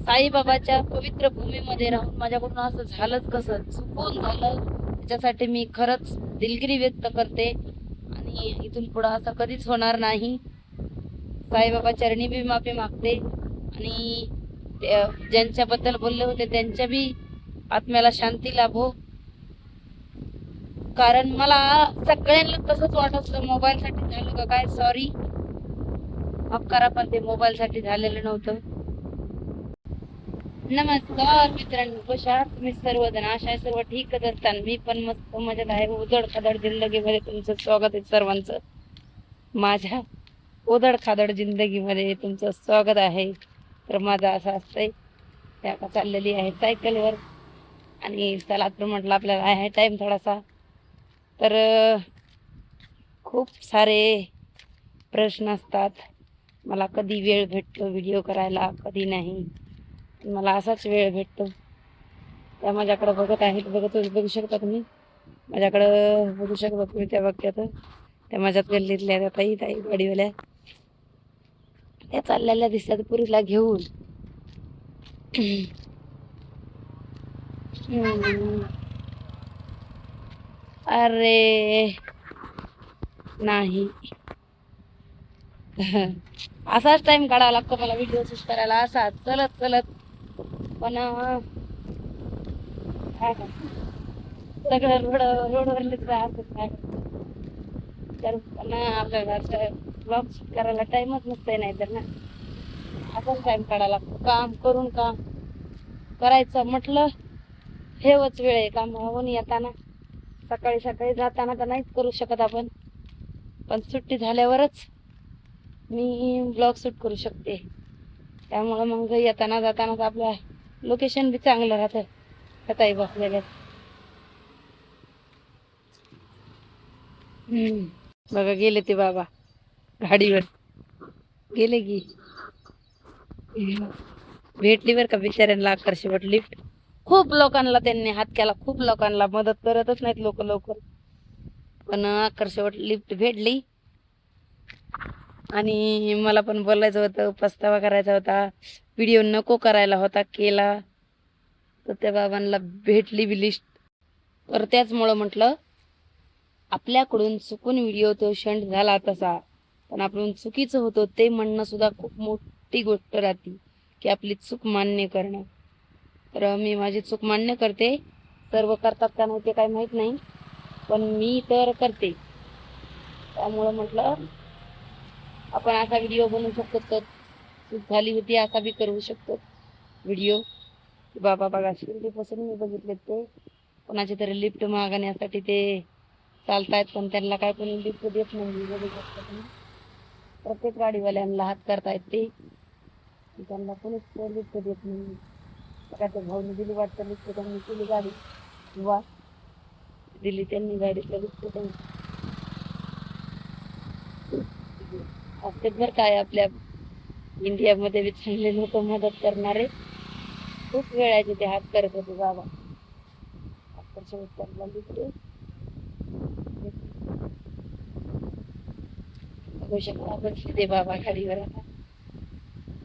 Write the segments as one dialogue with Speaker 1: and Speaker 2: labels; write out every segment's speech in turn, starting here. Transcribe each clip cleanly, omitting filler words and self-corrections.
Speaker 1: साईबाबाच्या पवित्र भूमीमध्ये राहून माझ्याकडून असं झालंच कसं, चुकून झालं, त्याच्यासाठी मी खरंच दिलगिरी व्यक्त करते आणि इथून पुढं असं कधीच होणार नाही. साईबाबा चरणी बी माफी मागते आणि ज्यांच्याबद्दल बोलले होते त्यांच्या बी आत्म्याला शांती लाभो. कारण मला सगळ्यांना तसंच वाटत होतं मोबाईल साठी झालं का काय, सॉरी माफ करा, पण ते मोबाईल साठी झालेलं नव्हतं. नमस्कार मित्रांनो, कशा आहात तुम्ही सर्वजण? आशा सर्व ठीकच असताना मी पण मस्त मजेत आहे. उदड खादड जिंदगीमध्ये तुमचं स्वागत आहे सर्वांचं. माझ्या उदड खादड जिंदगीमध्ये तुमचं स्वागत आहे. तर माझं असं असतंय, ते आता चाललेली आहे सायकलवर आणि चला तर म्हटलं आपल्याला आहे टाइम थोडासा. तर खूप सारे प्रश्न असतात, मला कधी वेळ भेटतो व्हिडिओ करायला, कधी नाही. मला असाच वेळ भेटतो. त्या माझ्याकडे बघत आहेत, बघू शकता तुम्ही, माझ्याकडं बघू शकता तुम्ही, त्या बघत्यात, त्या माझ्यात गल्लीतल्या त्या ताई गाडीवाल्या त्या चाललेल्या दिसतात पुरीला घेऊन. अरे नाही असाच टाइम काढावा लागतो मला व्हिडिओ शूट करायला, असा चलत चलत. पण काय सगळं रोडवरलीच राहत काय तर पण आपल्याला ब्लॉग शूट करायला टाइमच नसतंय, नाही तर ना असाच टाइम काढावा लागतो. काम करून काम करायचं म्हटलं हेवच वेळ आहे. कामावरून येताना सकाळी सकाळी जाताना तर नाहीच करू शकत आपण, पण सुट्टी झाल्यावरच मी ब्लॉग शूट करू शकते. त्यामुळं मग येताना जातानाच आपल्या लोकेशन बी चांगलं राहतं. कताई बसलेल्या बघा गेले ते बाबा गाडीवर गेले की भेटली बर का बिचाऱ्यांना आकर्षक लिफ्ट. खूप लोकांना त्यांनी हात केला, खूप लोकांना मदत करतच नाहीत लोक लवकर, पण आकर्षक लिफ्ट भेटली. आणि मला पण बोलायचं होतं, पस्तावा करायचा होता, व्हिडिओ नको करायला होता, केला. तर त्या बाबांना भेटली बी लिस्ट. तर त्याचमुळं म्हटलं आपल्याकडून चुकून व्हिडिओ तो शंट झाला तसा, पण आपण चुकीचं होतो ते म्हणणं सुद्धा खूप मोठी गोष्ट राहते, की आपली चूक मान्य करणं. तर मी माझी चूक मान्य करते. सर्व करतात का नाही ते काही माहित नाही, पण मी तर करते. त्यामुळं म्हटलं आपण असा व्हिडिओ बनवू शकतो, तर चूक झाली होती असा बी करू शकतो व्हिडिओ. बाबा बघा शिर्डीपासून मी बघितले ते कोणाची तरी लिफ्ट मागण्यासाठी ते चालतायत, पण त्यांना काय कोणी लिफ्ट देत नाही. बघू शकता तुम्ही, प्रत्येक गाडीवाल्यांना हात करतायत ते, त्यांना कोणीच लिफ्ट देत नाही. त्या भाऊने दिली वाटतं लिफ्ट, त्यांनी केली गाडी, वा दिली त्यांनी गाडीतलं लिफ्ट त्यांनी असते. बरं काय आपल्या इंडियामध्ये बी चांगले लोक मदत करणारे खूप वेळाचे ते हात करत होते बाबा. त्यांना लिफ्ट बघू शकता बसले ते बाबा गाडीवर. आता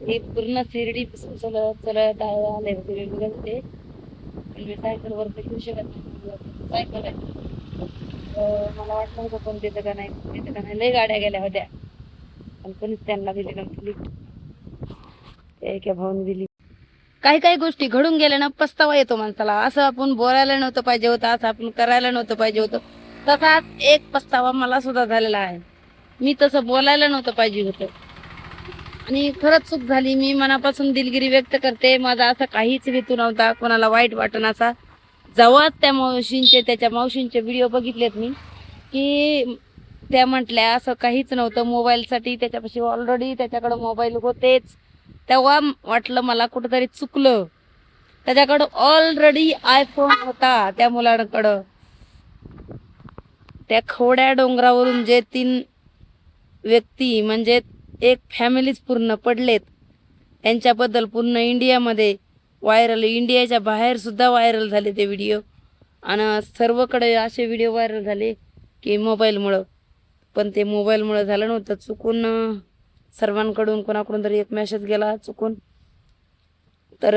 Speaker 1: हे पूर्ण शिर्डी चलत चलत आले होते ते, पण मी सायकल वर घेऊ शकत नाही, सायकल आहे. मला वाटलं होतं कोण देतं का नाही, देतं का नाही. लय गाड्या गेल्या होत्या पण कोणीच त्यांना दिली नव्हती लिफ्ट. एका भाऊने दिली. काही काही गोष्टी घडून गेल्या ना, पस्तावा येतो माणसाला. असं आपण बोलायला नव्हतं पाहिजे होतं, असं आपण करायला नव्हतं पाहिजे होतं. तसाच एक पस्तावा मला सुद्धा झालेला आहे. मी तसं बोलायला नव्हतं पाहिजे होतं आणि खरंच चूक झाली. मी मनापासून दिलगिरी व्यक्त करते. माझा असं काहीच हेतू नव्हता कोणाला वाईट वाटण असा. जेव्हा त्या मावशींचे त्याच्या मावशींचे व्हिडिओ बघितलेत मी, की त्या म्हटल्या असं काहीच नव्हतं, मोबाईलसाठी त्याच्यापाशी ऑलरेडी त्याच्याकडे मोबाईल होतेच. तेव्हा वाटलं मला कुठंतरी चुकलं. त्याच्याकडं ऑलरेडी आयफोन होता त्या मुलाकडं. त्या खोड्या डोंगरावरून जे 3 व्यक्ती म्हणजे एक फॅमिलीच पूर्ण पडलेत, त्यांच्याबद्दल पूर्ण इंडियामध्ये व्हायरल, इंडियाच्या बाहेर सुद्धा व्हायरल झाले ते व्हिडिओ. आणि सर्वकडे असे व्हिडिओ व्हायरल झाले की मोबाईलमुळं. पण ते मोबाईलमुळं झालं नव्हतं, चुकून सर्वांकडून कोणाकडून तरी एक मेसेज गेला चुकून, तर